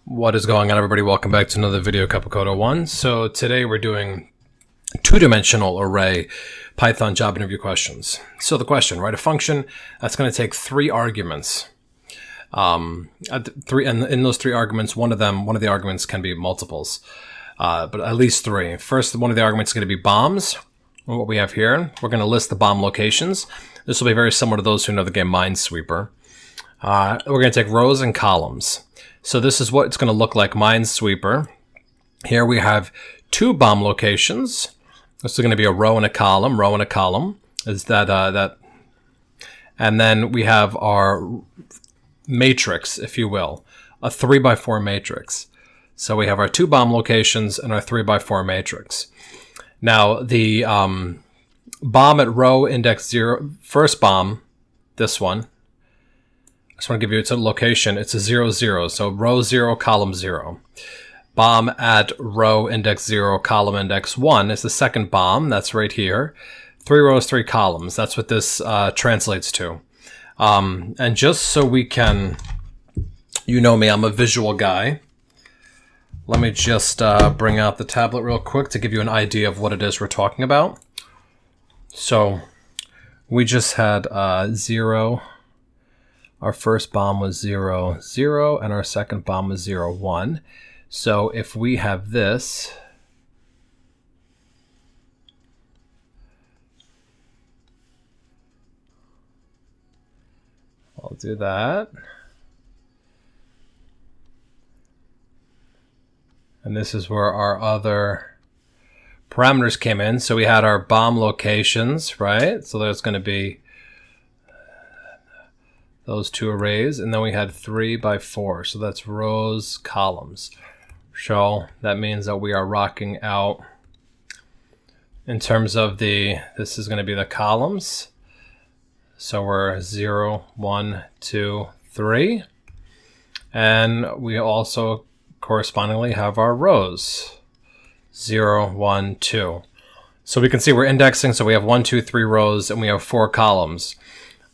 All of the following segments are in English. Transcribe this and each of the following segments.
What is going on, everybody? Welcome back to another video, Cup of Code 01. So today we're doing two-dimensional array Python job interview questions. So the question, write a function that's going to take three arguments. And in those three arguments, one of the arguments can be multiples, but at least three. First, one of the arguments is going to be bombs. What we have here, we're going to list the bomb locations. This will be very similar to those who know the game Minesweeper. We're going to take rows and columns. So this is what it's going to look like, Minesweeper. Here we have two bomb locations. This is going to be a row and a column. Row and a column is that. And then we have our matrix, if you will, a 3x4 matrix. So we have our two bomb locations and our 3x4 matrix. Now the bomb at row index 0, first bomb, this one. I just want to give you its location. It's a 0, 0. So row 0, column 0. Bomb at row index 0, column index 1 is the second bomb. That's right here. 3 rows, 3 columns. That's what this translates to. And just so we can, you know me, I'm a visual guy. Let me just bring out the tablet real quick to give you an idea of what it is we're talking about. So we just had 0. Our first bomb was 0, 0, and our second bomb was 0, 1. So if we have this, I'll do that. And this is where our other parameters came in. So we had our bomb locations, right? So there's going to be those two arrays, and then we had 3x4, so that's rows, columns. So that means that we are rocking out in terms of this is going to be the columns. So we're 0, 1, 2, 3. And we also correspondingly have our rows, 0, 1, 2. So we can see we're indexing, so we have 1, 2, 3 rows, and we have 4 columns.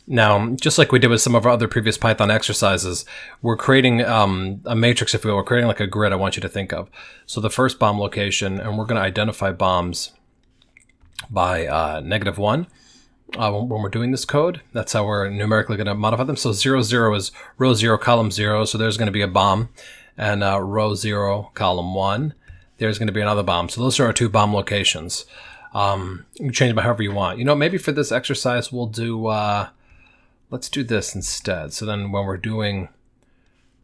Now, just like we did with some of our other previous Python exercises, we're creating a matrix, if you will. We're creating like a grid I want you to think of. So the first bomb location, and we're going to identify bombs by -1 when we're doing this code. That's how we're numerically going to modify them. So 0, 0 is row 0, column 0. So there's going to be a bomb. And row 0, column 1. There's going to be another bomb. So those are our two bomb locations. You can change them however you want. You know, maybe for this exercise, we'll do... let's do this instead. So then when we're doing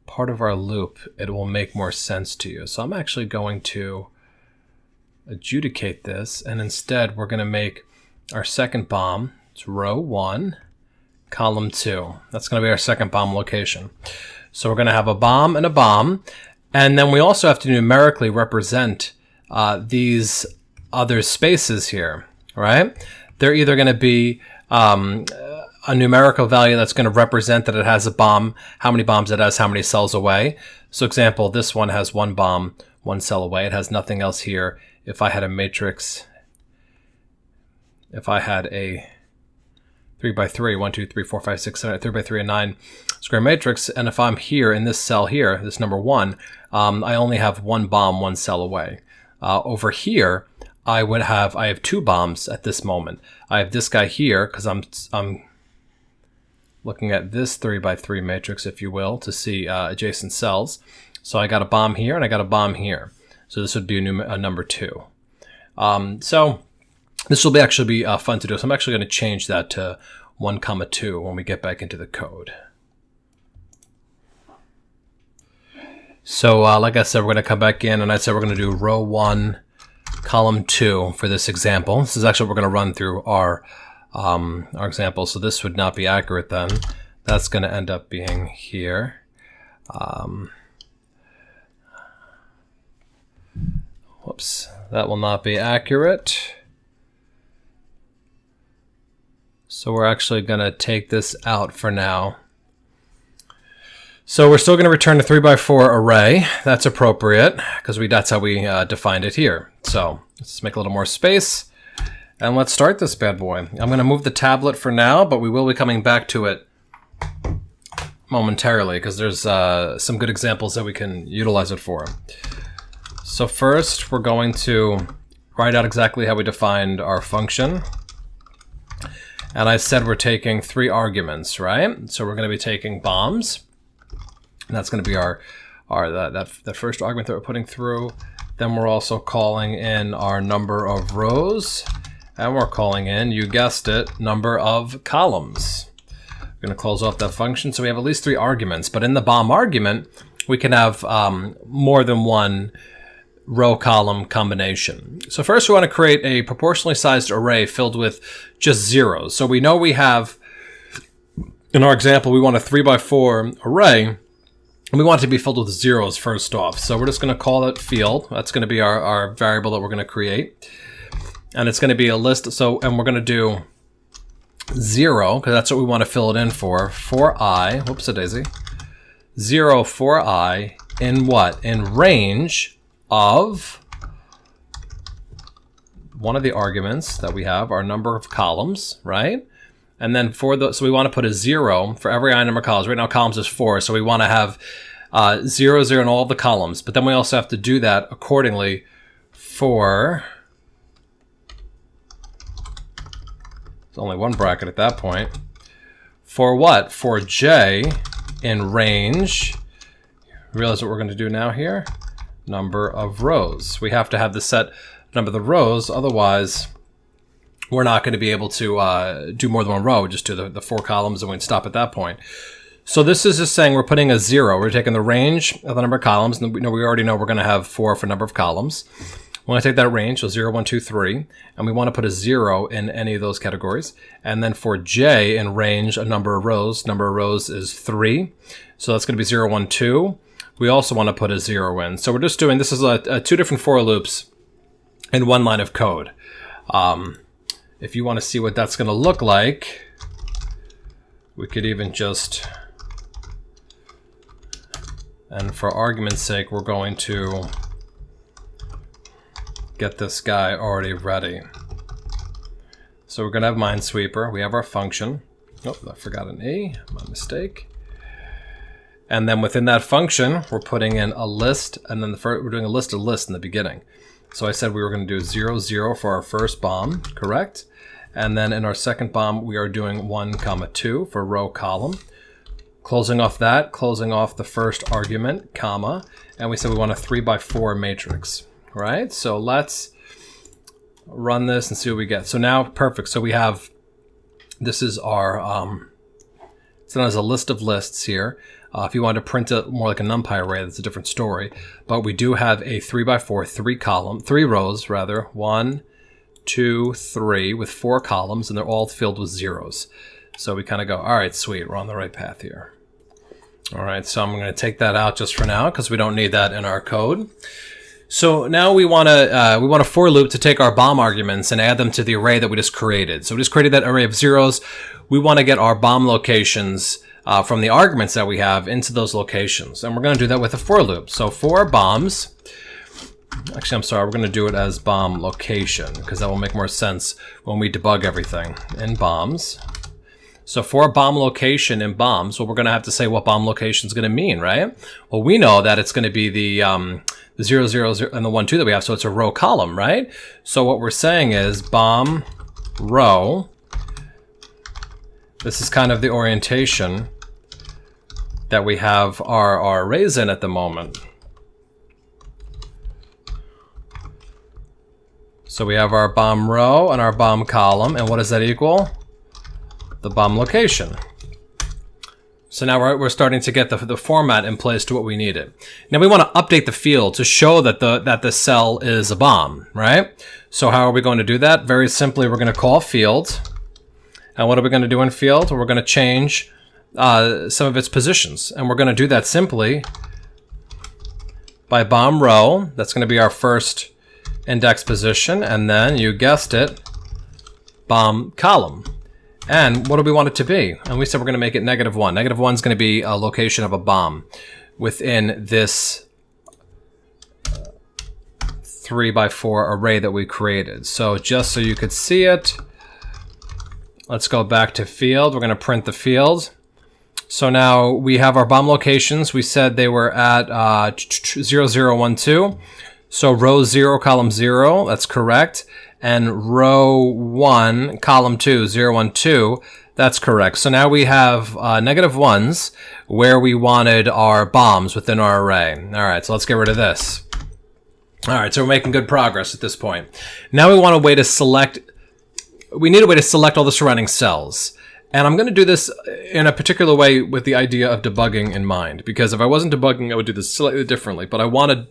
part of our loop, it will make more sense to you. So I'm actually going to adjudicate this, and instead we're going to make our second bomb. It's row 1, column 2. That's going to be our second bomb location. So we're going to have a bomb and a bomb. And then we also have to numerically represent these other spaces here, right? They're either going to be a numerical value that's going to represent that it has a bomb, how many bombs it has, how many cells away. So example, this one has 1 bomb, 1 cell away. It has nothing else here. If I had a matrix, if I had a 3x3, 1, 2, 3, 4, 5, 6, 7, 3x3 and 9 square matrix, and if I'm here in this cell here, this number 1, I only have 1 bomb, 1 cell away. Over here, I have 2 bombs at this moment. I have this guy here because I'm looking at this 3x3 matrix, if you will, to see adjacent cells. So I got a bomb here and I got a bomb here. So this would be a number 2. So this will actually be fun to do. So I'm actually going to change that to 1, 2 when we get back into the code. So like I said, we're going to come back in, and I said we're going to do row 1, column 2 for this example. This is actually what we're going to run through our example. So this would not be accurate then. That's going to end up being here. Whoops, that will not be accurate. So we're actually going to take this out for now. So we're still going to return a 3x4 array. That's appropriate because that's how we defined it here. So let's make a little more space. And let's start this bad boy. I'm going to move the tablet for now, but we will be coming back to it momentarily because there's some good examples that we can utilize it for. So first, we're going to write out exactly how we defined our function. And I said we're taking 3 arguments, right? So we're going to be taking bombs. And that's going to be that first argument that we're putting through. Then we're also calling in our number of rows. And we're calling in, you guessed it, number of columns. We're going to close off that function. So we have at least 3 arguments. But in the bomb argument, we can have more than one row-column combination. So first we want to create a proportionally sized array filled with just zeros. So we know we have, in our example, we want a 3x4 array, and we want it to be filled with zeros first off. So we're just going to call it field. That's going to be our variable that we're going to create. And it's going to be a list. And we're going to do 0, because that's what we want to fill it in for I, whoops a daisy, 0 for I in what? In range of one of the arguments that we have, our number of columns, right? And then so we want to put a 0 for every I number of columns. Right now columns is 4, so we want to have 0, 0 in all of the columns. But then we also have to do that accordingly for, there's only one bracket at that point. For what? For j in range, realize what we're going to do now here? Number of rows. We have to have the set number of the rows, otherwise we're not going to be able to do more than one row. Just do the 4 columns and we'd stop at that point. So this is just saying we're putting a 0. We're taking the range of the number of columns, and we already know we're going to have 4 for number of columns. We want to take that range, so 0, 1, 2, 3, and we want to put a 0 in any of those categories. And then for j in range, a number of rows is 3. So that's going to be 0, 1, 2. We also want to put a 0 in. So we're just doing, this is 2 different for loops in one line of code. If you want to see what that's going to look like, we could even just, and for argument's sake, we're going to get this guy already ready. So we're going to have minesweeper. We have our function. Oh, I forgot an E, my mistake. And then within that function, we're putting in a list, and then we're doing a list of lists in the beginning. So I said we were going to do 0, 0 for our first bomb, correct? And then in our second bomb, we are doing 1, 2 for row column. Closing off that, closing off the first argument, comma, and we said we want a 3x4 matrix, right? So let's run this and see what we get. So now, perfect. So we have, this is our, it's known as a list of lists here. If you want to print it more like a NumPy array, that's a different story. But we do have a 3x4, 3 rows rather. 1, 2, 3 with 4 columns, and they're all filled with zeros. So we kind of go, all right, sweet, we're on the right path here. All right, so I'm going to take that out just for now because we don't need that in our code. So now we want a for loop to take our bomb arguments and add them to the array that we just created. So we just created that array of zeros. We want to get our bomb locations from the arguments that we have into those locations. And we're going to do that with a for loop. So for bombs, actually, I'm sorry, we're going to do it as bomb location because that will make more sense when we debug everything in bombs. So for bomb location in bombs, well, we're going to have to say what bomb location is going to mean, right? Well, we know that it's going to be the 0, 0, 0, and the 1, 2 that we have, so it's a row column, right? So what we're saying is bomb row. This is kind of the orientation that we have our arrays in at the moment. So we have our bomb row and our bomb column, and what does that equal? The bomb location. So now we're starting to get the format in place to what we needed. Now we want to update the field to show that the cell is a bomb, right? So how are we going to do that? Very simply, we're going to call field. And what are we going to do in field? We're going to change some of its positions. And we're going to do that simply by bomb row. That's going to be our first index position. And then, you guessed it, bomb column. And what do we want it to be? And we said we're going to make it -1. -1 is going to be a location of a bomb within this 3x4 array that we created. So just so you could see it, let's go back to field. We're going to print the field. So now we have our BOM locations. We said they were at 0, 0, 1, 2. So row 0, column 0, that's correct. And row 1, column 2, 0, 1, 2, that's correct. So now we have negative 1s where we wanted our BOMs within our array. All right, so let's get rid of this. All right, so we're making good progress at this point. Now we want a way to select, we need a way to select all the surrounding cells. And I'm going to do this in a particular way with the idea of debugging in mind, because if I wasn't debugging, I would do this slightly differently. But I want to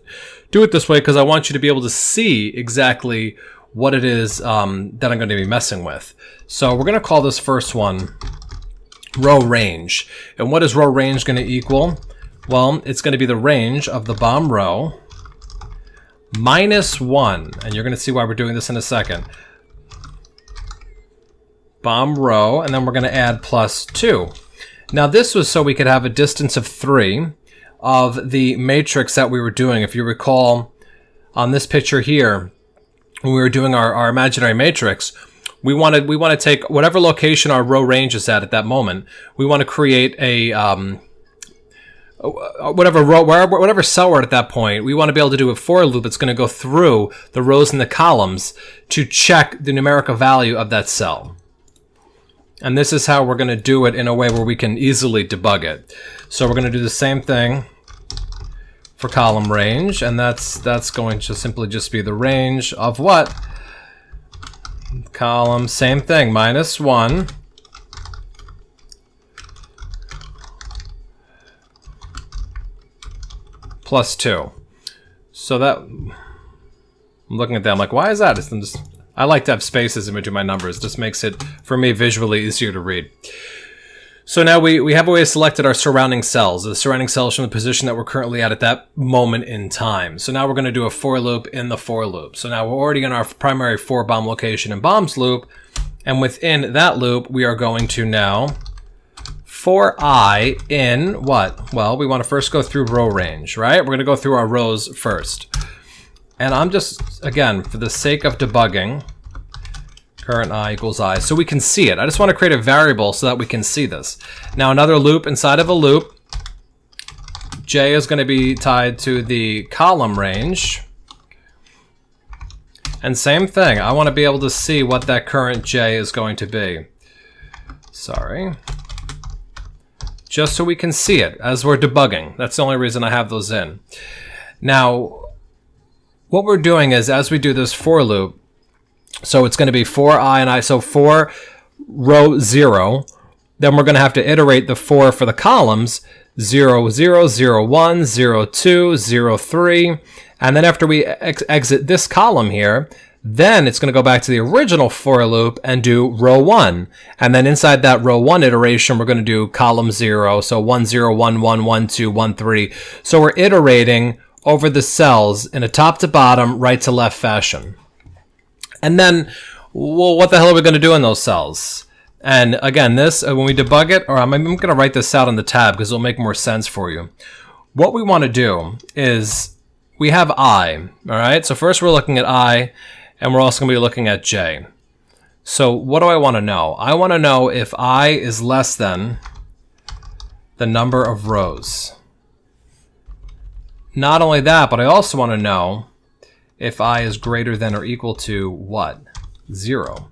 do it this way because I want you to be able to see exactly what it is that I'm going to be messing with. So we're going to call this first one row range. And what is row range going to equal? Well, it's going to be the range of the BOM row minus 1. And you're going to see why we're doing this in a second. BOM row, and then we're going to add plus 2. Now this was so we could have a distance of 3 of the matrix that we were doing. If you recall on this picture here, when we were doing our imaginary matrix, we want to take whatever location our row range is at that moment. We want to create a whatever row, whatever cell we're at that point. We want to be able to do a for loop that's going to go through the rows and the columns to check the numerical value of that cell. And this is how we're going to do it in a way where we can easily debug it. So we're going to do the same thing for column range, and that's going to simply just be the range of what? Column, same thing, minus 1 plus 2. So that, I'm looking at that, I'm like, why is that? I like to have spaces in between my numbers. It just makes it, for me, visually easier to read. So now we have always selected our surrounding cells, the surrounding cells from the position that we're currently at that moment in time. So now we're going to do a for loop in the for loop. So now we're already in our primary for BOM location and BOMs loop. And within that loop, we are going to now for I in what? Well, we want to first go through row range, right? We're going to go through our rows first. And I'm just, again, for the sake of debugging, current I equals I, so we can see it. I just want to create a variable so that we can see this. Now another loop inside of a loop. J is going to be tied to the column range. And same thing, I want to be able to see what that current J is going to be. Sorry. Just so we can see it as we're debugging. That's the only reason I have those in. Now, what we're doing is, as we do this for loop, so it's going to be for I and I, so for row 0, then we're going to have to iterate the for the columns, 0, 0, 0, 1, 0, 2, 0, 3, and then after we exit this column here, then it's going to go back to the original for loop and do row 1. And then inside that row 1 iteration, we're going to do column 0, so 1, 0, 1, 1, 1, 2, 1, 3. So we're iterating over the cells in a top to bottom, right to left fashion. And then, well, what the hell are we going to do in those cells? And again, this, when we debug it, or I'm going to write this out on the tab because it'll make more sense for you. What we want to do is, we have I, all right? So first we're looking at I, and we're also going to be looking at J. So what do I want to know? I want to know if I is less than the number of rows. Not only that, but I also want to know if I is greater than or equal to what? 0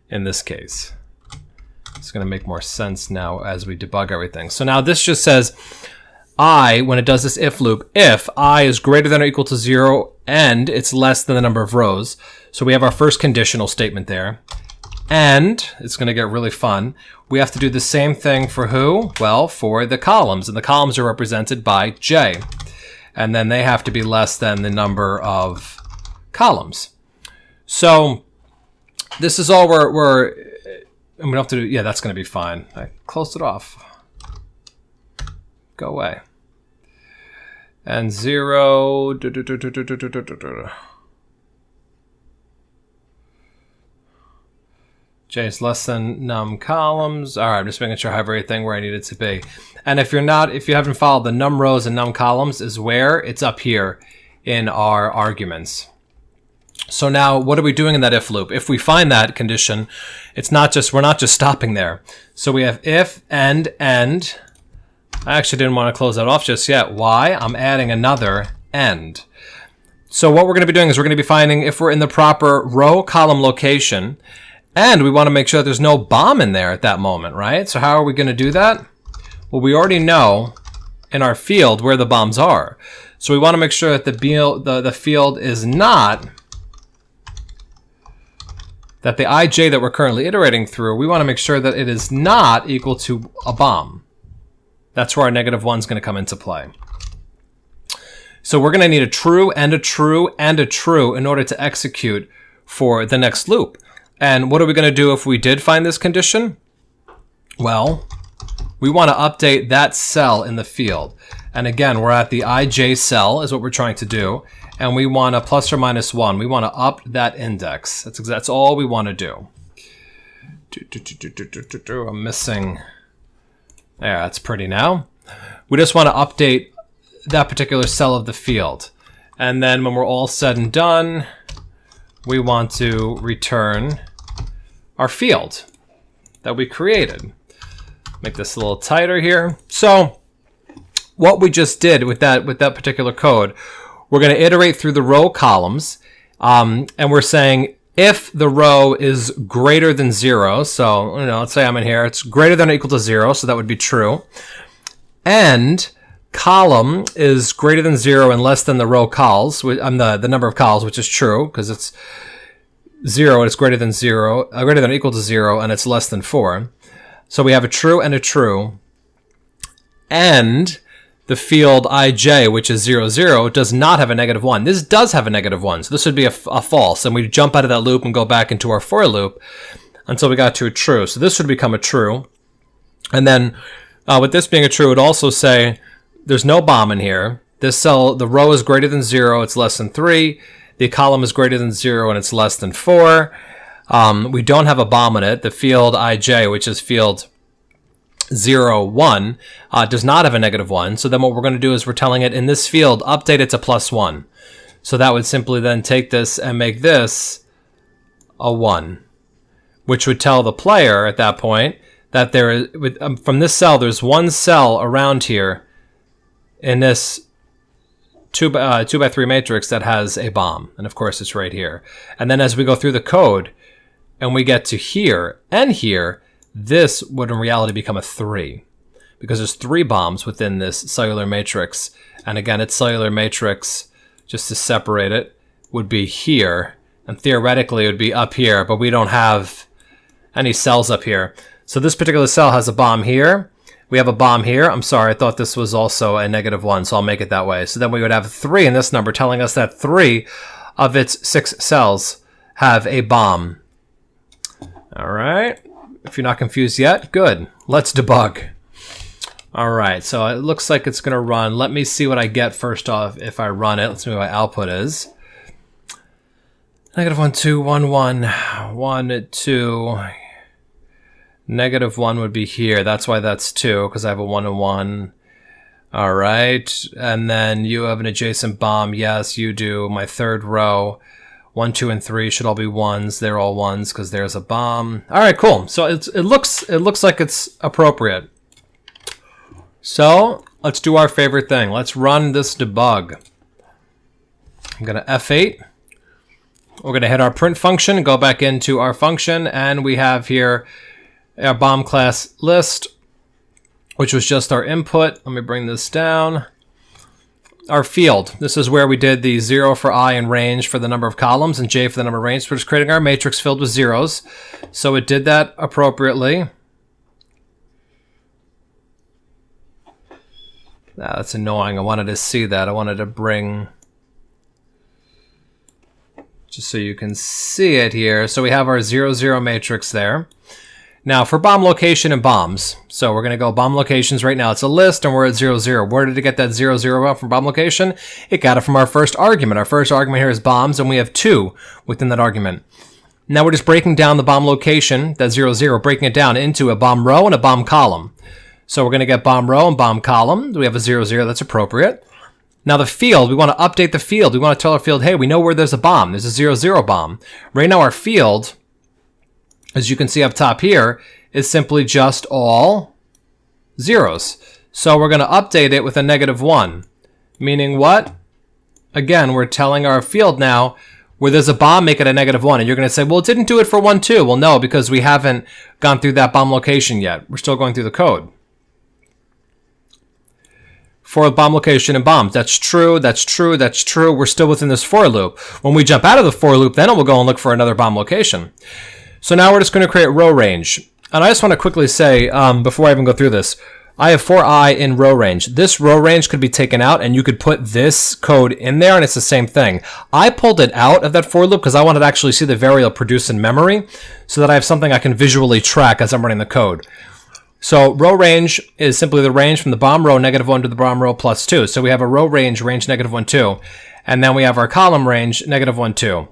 in this case. It's going to make more sense now as we debug everything. So now this just says I, when it does this if loop, if I is greater than or equal to 0 and it's less than the number of rows. So we have our first conditional statement there. And it's going to get really fun. We have to do the same thing for who? Well, for the columns. And the columns are represented by J. And then they have to be less than the number of columns. So this is all we're we don't have to do. Yeah, that's going to be fine. I closed it off. Go away. And 0. J is less than num columns. All right, I'm just making sure I have everything where I need it to be. And if you haven't followed, the num rows and num columns is where it's up here in our arguments. So now what are we doing in that if loop? If we find that condition, we're not just stopping there. So we have if, end, I actually didn't want to close that off just yet. Why? I'm adding another end. So what we're going to be doing is we're going to be finding if we're in the proper row column location, and we want to make sure that there's no bomb in there at that moment, right? So how are we going to do that? Well, we already know in our field where the bombs are. So we want to make sure that the field is not, that the ij that we're currently iterating through, we want to make sure that it is not equal to a bomb. That's where our -1 is going to come into play. So we're going to need a true and a true and a true in order to execute for the next loop. And what are we going to do if we did find this condition? Well, we want to update that cell in the field. And again, we're at the ij cell is what we're trying to do. And we want a plus or minus 1. We want to up that index. That's all we want to do. I'm missing. There, that's pretty now. We just want to update that particular cell of the field. And then when we're all said and done, we want to return our field that we created. Make this a little tighter here. So what we just did with that particular code, we're going to iterate through the row columns, and we're saying if the row is greater than 0, so let's say I'm in here, it's greater than or equal to 0, so that would be true, and column is greater than 0 and less than the row calls, the number of calls, which is true because it's 0 and it's greater than 0, greater than or equal to 0, and it's less than 4. So we have a true and a true, and the field ij, which is 0, 0, does not have a -1. This does have a -1, so this would be a false, and we jump out of that loop and go back into our for loop until we got to a true. So this would become a true, and then with this being a true, it would also say there's no bomb in here. This cell, the row is greater than 0, it's less than 3. The column is greater than 0 and it's less than 4. We don't have a bomb in it. The field ij, which is field 0, 1, does not have a -1. So then what we're going to do is we're telling it in this field, update it to +1. So that would simply then take this and make this a 1, which would tell the player at that point that there is, from this cell, there's one cell around here in this 2 by 3 matrix that has a bomb. And of course it's right here. And then as we go through the code and we get to here and here, this would in reality become a 3 because there's 3 bombs within this cellular matrix. And again, its cellular matrix, just to separate it, would be here. And theoretically it would be up here, but we don't have any cells up here. So this particular cell has a bomb here. We have a bomb here. I'm sorry, I thought this was also a -1, so I'll make it that way. So then we would have 3 in this number telling us that 3 of its 6 cells have a bomb. All right. If you're not confused yet, good. Let's debug. All right, so it looks like it's going to run. Let me see what I get first off if I run it. Let's see what my output is. -1, 2, 1, 1, 1, 2. -1 would be here. That's why that's 2, because I have a 1 and 1. All right, and then you have an adjacent bomb. Yes, you do. My third row. 1, 2, and 3 should all be 1s. They're all 1s because there's a bomb. All right, cool. So it looks like it's appropriate. So let's do our favorite thing. Let's run this debug. I'm gonna F8. We're gonna hit our print function, go back into our function, and we have here our bomb class list, which was just our input. Let me bring this down. Our field, this is where we did the 0 for I and range for the number of columns and J for the number of range. We're just creating our matrix filled with zeros. So it did that appropriately. That's annoying. I wanted to see that. I wanted to bring, just so you can see it here. So we have our 0, 0 matrix there. Now for bomb location and bombs, so we're going to go bomb locations right now. It's a list and we're at 0, 0. Where did it get that 0, 0 from bomb location? It got it from our first argument. Our first argument here is bombs, and we have 2 within that argument. Now we're just breaking down the bomb location, that 0, 0, breaking it down into a bomb row and a bomb column. So we're going to get bomb row and bomb column. We have a 0, 0, that's appropriate. Now the field, we want to update the field. We want to tell our field, hey, we know where there's a bomb. There's a 0, 0 bomb. Right now our field, as you can see up top here, is simply just all zeros. So we're going to update it with a -1. Meaning what? Again, we're telling our field now, where there's a bomb, make it a -1. And you're going to say, well, it didn't do it for 1, 2. Well, no, because we haven't gone through that bomb location yet. We're still going through the code. For bomb location and bombs. That's true, that's true, that's true. We're still within this for loop. When we jump out of the for loop, then it will go and look for another bomb location. So now we're just going to create row range. And I just want to quickly say, before I even go through this, I have for I in row range. This row range could be taken out and you could put this code in there and it's the same thing. I pulled it out of that for loop because I wanted to actually see the variable produced in memory so that I have something I can visually track as I'm running the code. So row range is simply the range from the bomb row -1 to the bomb row +2. So we have a row range -1, 2. And then we have our column range -1, 2.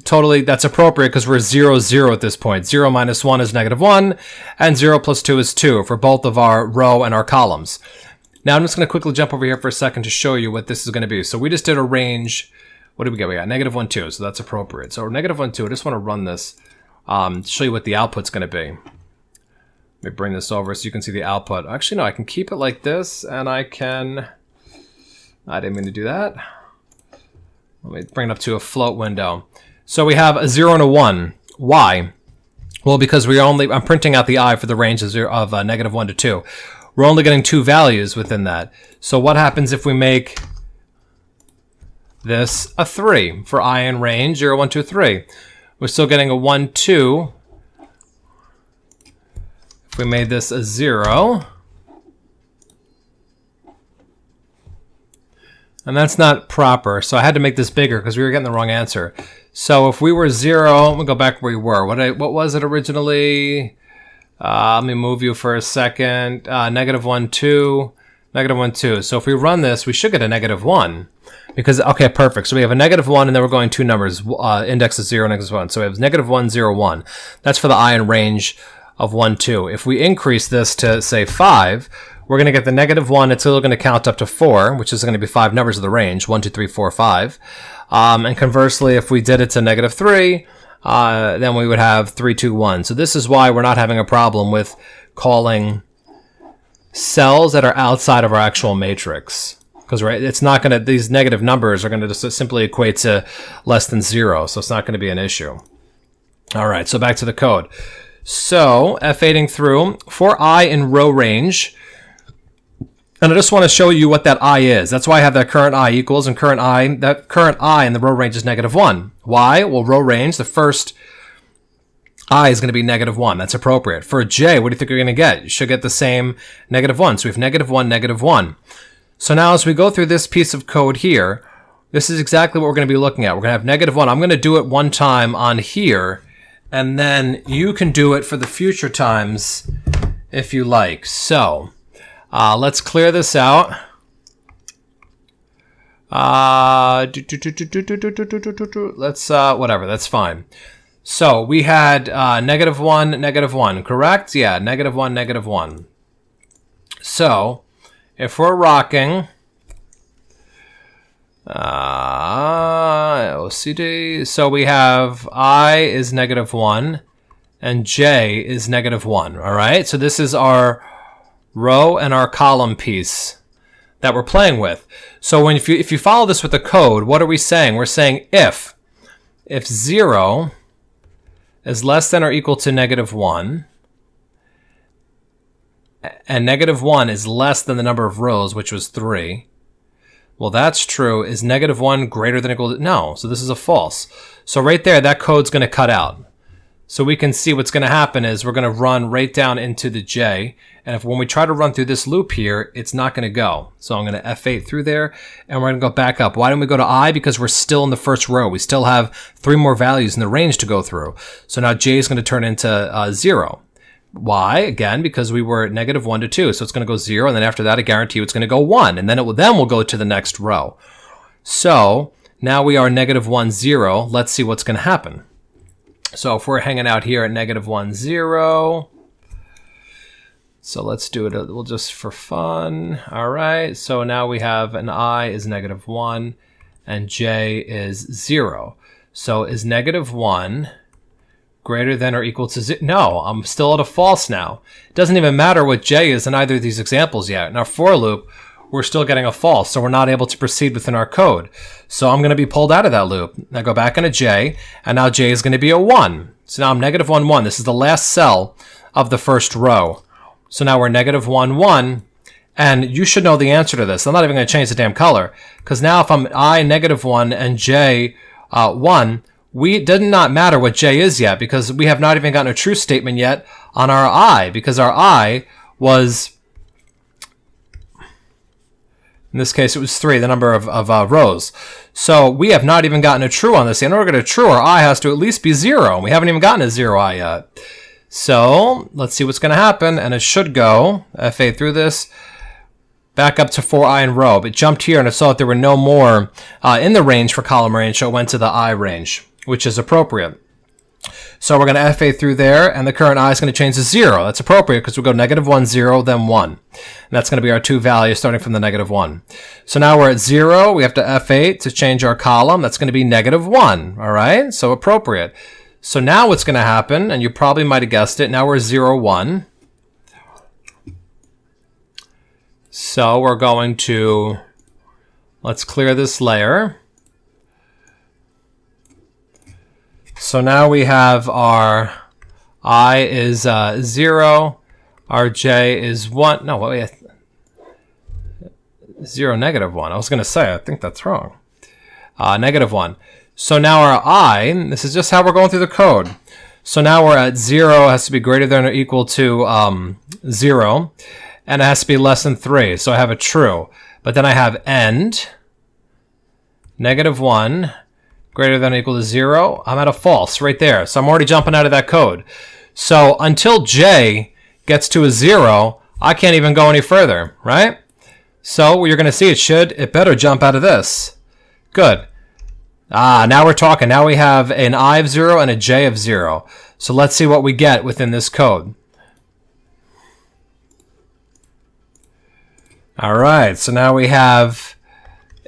Totally, that's appropriate because we're 0, 0 at this point. 0 minus 1 is -1, and 0 plus 2 is 2 for both of our row and our columns. Now I'm just going to quickly jump over here for a second to show you what this is going to be. So we just did a range. What did we get? We got -1, 2, so that's appropriate. So -1, 2, I just want to run this to show you what the output's going to be. Let me bring this over so you can see the output. Actually, no, I can keep it like this, and I can... I didn't mean to do that. Let me bring it up to a float window. So we have a 0 and a 1. Why? Well, because I'm printing out the I for the range of -1 to 2. We're only getting 2 values within that. So what happens if we make this a 3 for I in range 0, 1, 2, 3? We're still getting a 1, 2. If we made this a 0, and that's not proper, so I had to make this bigger because we were getting the wrong answer. So if we were 0, we'll go back where we were. What was it originally? Let me move you for a second. -1, 2, -1, 2. So if we run this, we should get a -1. Because, okay, perfect. So we have a -1, and then we're going 2 numbers. Index is 0, -1. So we have -1, 0, 1. That's for the I in range of 1, 2. If we increase this to, say, 5, we're going to get the -1. It's still going to count up to 4, which is going to be 5 numbers of the range, 1, 2, 3, 4, 5. And conversely, if we did it to -3, then we would have 3, 2, 1. So this is why we're not having a problem with calling cells that are outside of our actual matrix. Because it's not going to, these negative numbers are going to just simply equate to less than 0. So it's not going to be an issue. All right, so back to the code. So F8ing through for I in row range. And I just want to show you what that I is. That's why I have that current I equals and current I. That current I in the row range is -1. Why? Well, row range, the first I is going to be -1. That's appropriate. For J, what do you think you're going to get? You should get the same -1. So we have -1, -1. So now as we go through this piece of code here, this is exactly what we're going to be looking at. We're going to have -1. I'm going to do it one time on here, and then you can do it for the future times if you like. So let's clear this out. Let's, whatever, that's fine. So we had -1, -1, correct? Yeah, -1, -1. So if we're rocking OCD, so we have I is -1 and J is -1. All right, so this is our row and our column piece that we're playing with. So if you follow this with the code, what are we saying? We're saying if 0 is less than or equal to -1, and -1 is less than the number of rows, which was 3. Well, that's true. Is -1 greater than or equal to... No, so this is a false. So right there, that code's going to cut out. So we can see what's going to happen is we're going to run right down into the J. And when we try to run through this loop here, it's not going to go. So I'm going to F8 through there, and we're going to go back up. Why don't we go to I? Because we're still in the first row. We still have 3 more values in the range to go through. So now J is going to turn into 0. Why? Again, because we were at -1 to 2. So it's going to go 0, and then after that, I guarantee you it's going to go 1. And then we'll go to the next row. So now we are -1, 0. Let's see what's going to happen. So if we're hanging out here at -1, 0, so let's do it. We'll just for fun. All right. So now we have an I is -1 and J is 0. So is -1 greater than or equal to 0. No, I'm still at a false now. It doesn't even matter what j is in either of these examples yet. In our for loop, we're still getting a false, so we're not able to proceed within our code. So I'm going to be pulled out of that loop. Now go back into j, and now j is going to be a 1. So now I'm negative 1, 1. This is the last cell of the first row. So now we're negative 1, 1, and you should know the answer to this. I'm not even going to change the damn color, because now if I'm I negative 1 and j 1, we did not matter what j is yet, because we have not even gotten a true statement yet on our I, because our I was, in this case, it was 3, the number of rows. So we have not even gotten a true on this. In order to get a true, our I has to at least be 0. And we haven't even gotten a 0 I yet. So let's see what's going to happen. And it should go, FA through this, back up to 4i in row. It jumped here and it saw that there were no more in the range for column range. So it went to the I range, which is appropriate. So we're going to FA through there, and the current I is going to change to 0. That's appropriate because we go negative 1, 0, then 1. And that's going to be our two values starting from the negative 1. So now we're at 0. We have to F8 to change our column. That's going to be negative 1. All right? So appropriate. So now what's going to happen, and you probably might have guessed it, now we're 0, 1. So we're going to, let's clear this layer. So now we have our I is 0, our j is 1. No, wait, 0, negative 1. I was going to say, I think that's wrong. Negative 1. So now our I, this is just how we're going through the code. So now we're at 0, has to be greater than or equal to 0, and it has to be less than 3. So I have a true. But then I have end, negative 1, greater than or equal to 0, I'm at a false right there. So I'm already jumping out of that code. So until j gets to a 0, I can't even go any further, right? So what you're going to see, it better jump out of this. Good. Now we're talking. Now we have an I of 0 and a j of 0. So let's see what we get within this code. All right, so now we have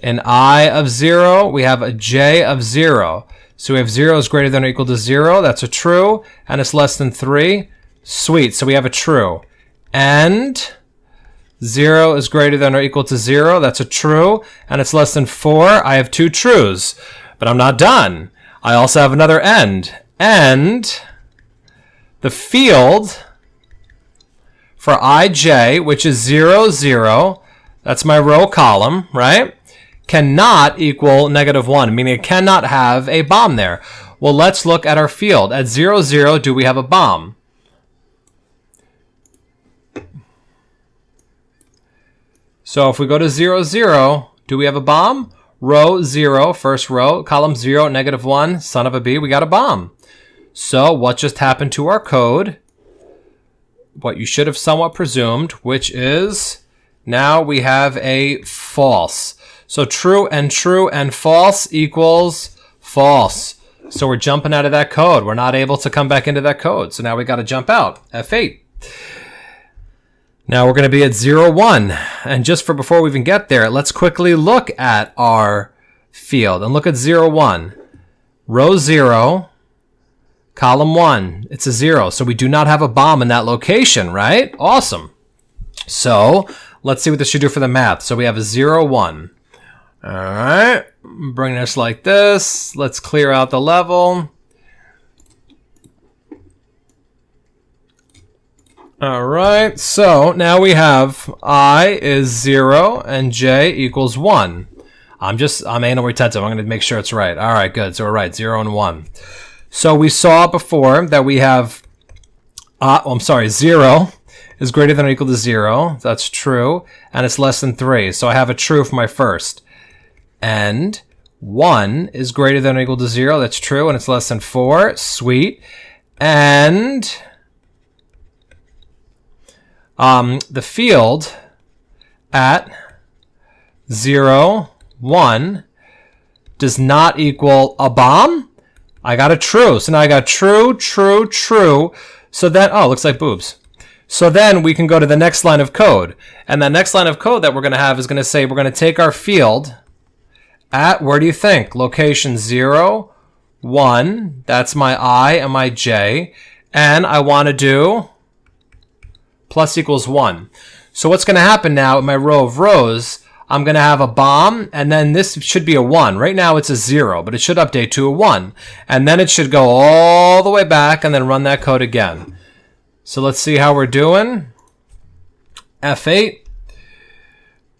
an I of 0, we have a j of 0. So we have 0 is greater than or equal to 0. That's a true. And it's less than 3. Sweet. So we have a true. And 0 is greater than or equal to 0. That's a true. And it's less than 4. I have 2 trues. But I'm not done. I also have another end. And the field for ij, which is 0, 0, that's my row column, right? Cannot equal negative 1, meaning it cannot have a bomb there. Well, let's look at our field. At 0, 0, do we have a bomb? So if we go to 0, 0, do we have a bomb? Row 0, first row, column 0, negative 1, son of a b, we got a bomb. So what just happened to our code? What you should have somewhat presumed, which is now we have a false. So true and false equals false. So we're jumping out of that code. We're not able to come back into that code. So now we got to jump out. F8. Now we're going to be at 0, 1. And just for before we even get there, let's quickly look at our field and look at 0, 1. Row 0, column 1. It's a 0. So we do not have a bomb in that location, right? Awesome. So let's see what this should do for the math. So we have a 0, 1. All right, bring this like this. Let's clear out the level. All right, so now we have I is 0 and j equals 1. I'm anal retentive. I'm going to make sure it's right. All right, good. So we're right, 0 and 1. So we saw before that we have, 0 is greater than or equal to 0. That's true. And it's less than 3. So I have a true for my first. And 1 is greater than or equal to 0. That's true. And it's less than 4. Sweet. And the field at 0, 1 does not equal a bomb. I got a true. So now I got true, true, true. So then, oh, looks like boobs. So then we can go to the next line of code. And that next line of code that we're going to have is going to say we're going to take our field at, where do you think? Location 0, 1, that's my I and my J, and I want to do plus equals 1. So what's going to happen now in my row of rows, I'm going to have a bomb, and then this should be a 1. Right now it's a 0, but it should update to a 1. And then it should go all the way back and then run that code again. So let's see how we're doing. F8.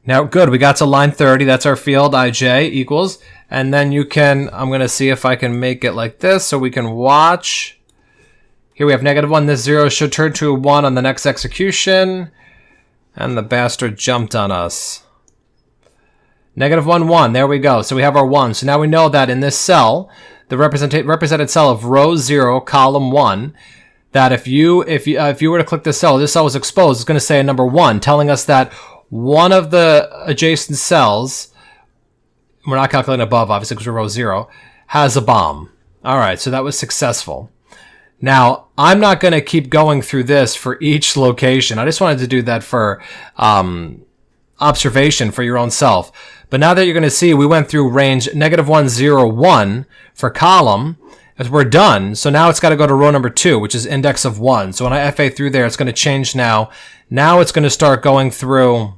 Now, good, we got to line 30. That's our field, IJ equals. And then you can, I'm going to see if I can make it like this so we can watch. Here we have -1. This 0 should turn to a 1 on the next execution. And the bastard jumped on us. -1, 1. There we go. So we have our 1. So now we know that in this cell, the represented cell of row 0, column 1, that if you were to click this cell was exposed, it's going to say a number 1, telling us that one of the adjacent cells, we're not calculating above, obviously, because we're row 0, has a bomb. All right, so that was successful. Now, I'm not going to keep going through this for each location. I just wanted to do that for observation for your own self. But now that you're going to see, we went through range -1, 0, 1 for column. As we're done, so now it's got to go to row number 2, which is index of 1. So when I FA through there, it's going to change now. Now it's going to start going through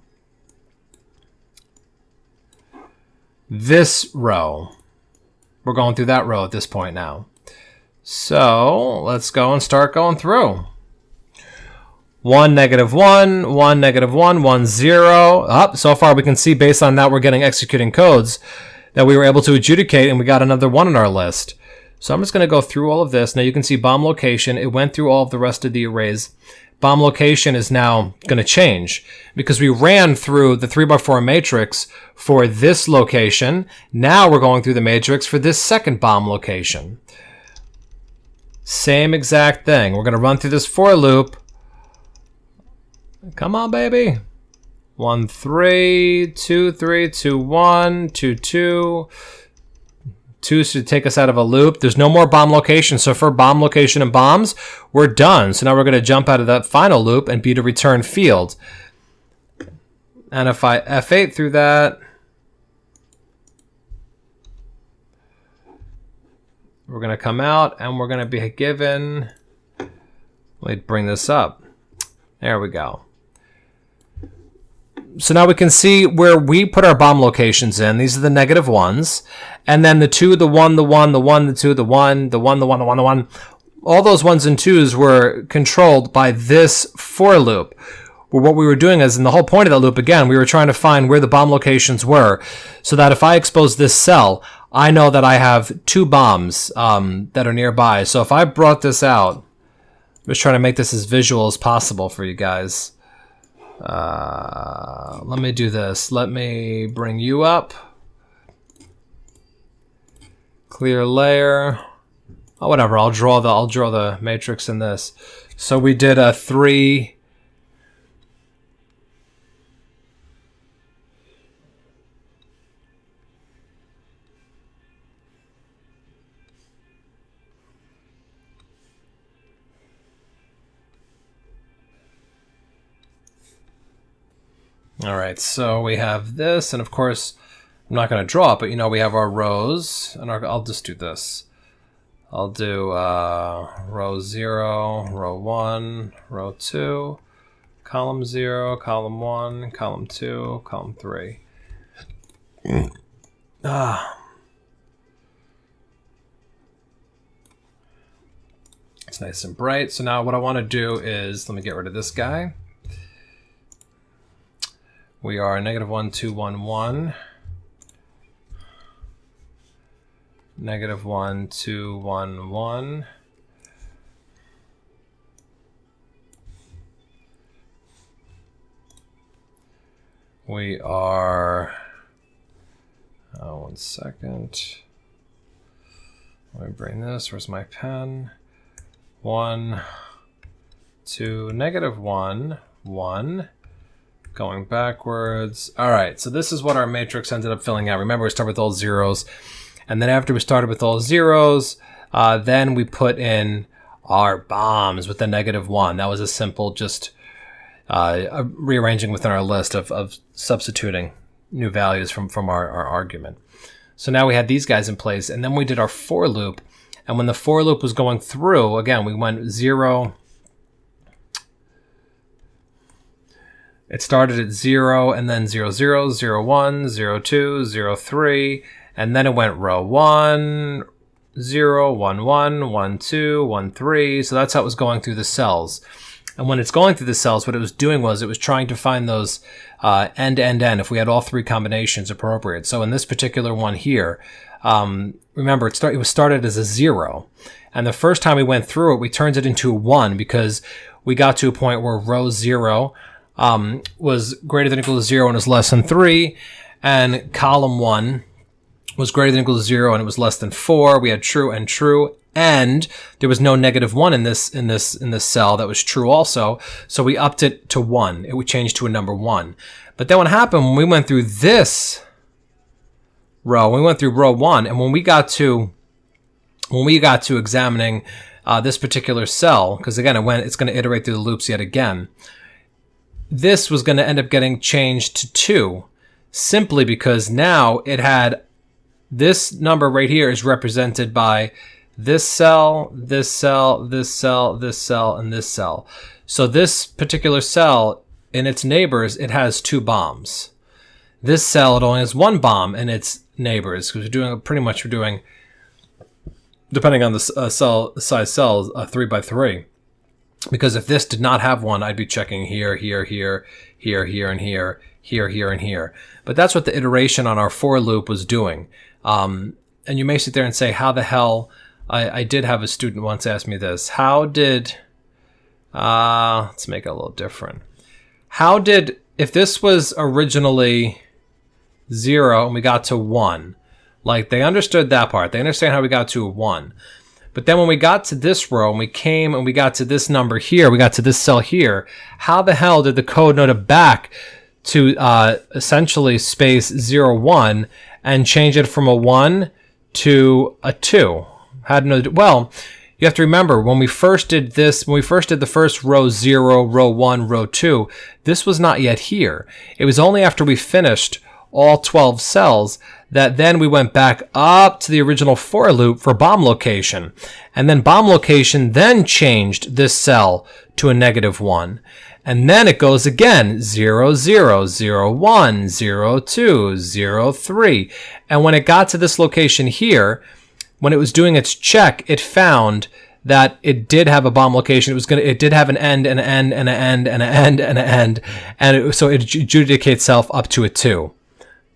this row. We're going through that row at this point now. So let's go and start going through. 1, -1, 1, -1, 1, 0. Up. So far we can see based on that we're getting executing codes that we were able to adjudicate, and we got another 1 on our list. So I'm just going to go through all of this. Now you can see bomb location. It went through all of the rest of the arrays. Bomb location is now going to change because we ran through the 3x4 matrix for this location. Now we're going through the matrix for this second bomb location. Same exact thing. We're going to run through this for loop. Come on, baby. 1, 3, 2, 3, 2, 1, 2, 2. 2 should take us out of a loop. There's no more bomb location. So for bomb location and bombs, we're done. So now we're going to jump out of that final loop and be to return field. And if I F8 through that, we're going to come out and we're going to be given, let me bring this up. There we go. So now we can see where we put our bomb locations in. These are the -1s. And then the 2, the 1, the 1, the 1, the 2, the 1, the 1, the 1, the 1, the 1. All those 1s and 2s were controlled by this for loop. Where what we were doing is, in the whole point of that loop, again, we were trying to find where the bomb locations were. So that if I expose this cell, I know that I have 2 bombs that are nearby. So if I brought this out, I'm just trying to make this as visual as possible for you guys. Let me do this. Let me bring you up. Clear layer. Oh, whatever. I'll draw the matrix in this. So we did a 3. All right, so we have this, and of course, I'm not going to draw it, but you know we have our rows, and I'll just do this. I'll do row 0, row 1, row 2, column 0, column 1, column 2, column 3. It's nice and bright. So now what I want to do is, let me get rid of this guy. We are -1, 2, 1, 1. -1, 2, 1, 1. We are, one second. Let me bring this, where's my pen? 1, 2, -1, 1. Going backwards. All right, so this is what our matrix ended up filling out. Remember, we started with all zeros. And then after we started with all zeros, then we put in our bombs with the -1. That was a simple just rearranging within our list of substituting new values from our argument. So now we had these guys in place, and then we did our for loop. And when the for loop was going through, again, we went 0. It started at 0, and then 0, 0, 0, 1, 0, 2, 0, 3, and then it went row 1, 0, 1, 1, 1, 2, 1, 3. So that's how it was going through the cells. And when it's going through the cells, what it was doing was it was trying to find those end, end, end, if we had all three combinations appropriate. So in this particular one here, remember, it was started as a 0. And the first time we went through it, we turned it into a 1 because we got to a point where row 0 was greater than or equal to 0 and was less than 3. And column 1 was greater than or equal to 0 and it was less than 4. We had true and true. And there was no -1 in this cell that was true also. So we upped it to 1. It would change to a number 1. But then what happened when we went through this row, we went through row 1, and when we got to examining this particular cell, because again it's going to iterate through the loops yet again, this was going to end up getting changed to 2, simply because now it had this number right here is represented by this cell, this cell, this cell, this cell, and this cell. So this particular cell, in its neighbors, it has 2 bombs. This cell, it only has 1 bomb in its neighbors, because we're doing, depending on the size cells, 3 by 3. Because if this did not have 1, I'd be checking here, here, here, here, here, and here, here, here, and here. But that's what the iteration on our for loop was doing. And you may sit there and say, how the hell... I did have a student once ask me this. How did... let's make it a little different. How did... If this was originally 0 and we got to 1, like they understood that part. They understand how we got to a 1. But then when we got to this row and we came and we got to this number here, we got to this cell here, how the hell did the code know to back to essentially space 0, 1 and change it from a 1 to a 2? Well, you have to remember when we first did this, when we first did the first row 0, row 1, row 2, this was not yet here. It was only after we finished all 12 cells that then we went back up to the original for loop for bomb location. And then bomb location then changed this cell to a -1. And then it goes again, 0, 0, 0, 1, 0, 2, 0, 3. And when it got to this location here, when it was doing its check, it found that it did have a bomb location. It did have an end and an end and an end and an end and an end, and so it adjudicates itself up to a 2.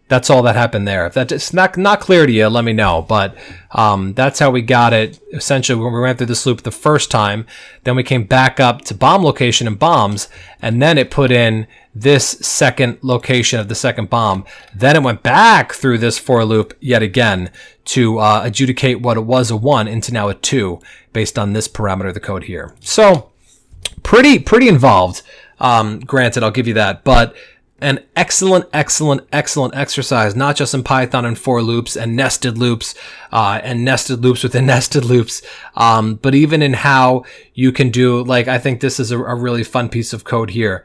That's all that happened there. If that's not clear to you, let me know. But that's how we got it. Essentially, when we went through this loop the first time, then we came back up to bomb location and bombs, and then it put in this second location of the second bomb. Then it went back through this for loop yet again to adjudicate what it was a 1 into now a 2 based on this parameter of the code here. So pretty involved. Granted, I'll give you that, but an excellent exercise, not just in Python and for loops and nested loops within nested loops, but even in how you can do, like, I think this is a really fun piece of code here.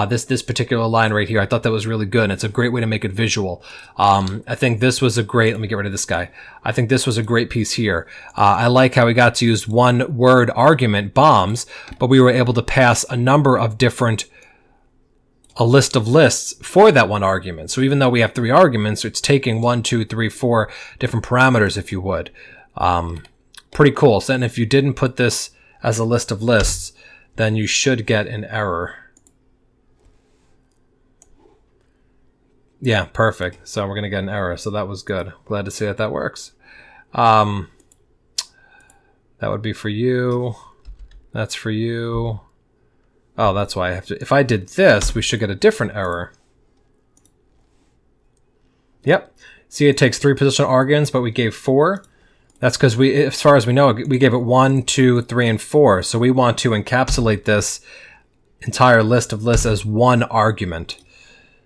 This particular line right here, I thought that was really good. And it's a great way to make it visual. I think this was a great, let me get rid of this guy. I think this was a great piece here. I like how we got to use one word argument, bombs, but we were able to pass a number of a list of lists for that one argument. So even though we have 3 arguments, it's taking 1, 2, 3, 4 different parameters, if you would. Pretty cool. So then if you didn't put this as a list of lists, then you should get an error. Yeah, perfect. So we're going to get an error. So that was good. Glad to see that works. That would be for you. That's for you. Oh, that's why I have to... If I did this, we should get a different error. Yep. See, it takes 3 positional arguments, but we gave 4. That's because we, as far as we know, we gave it 1, 2, 3, and 4. So we want to encapsulate this entire list of lists as 1 argument.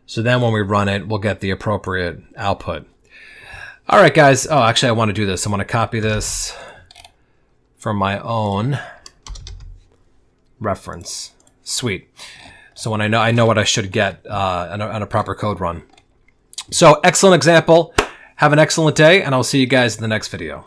So then when we run it, we'll get the appropriate output. All right, guys. Oh, actually, I want to do this. I want to copy this from my own reference. Sweet. So when I know what I should get on a proper code run. So excellent example. Have an excellent day, and I'll see you guys in the next video.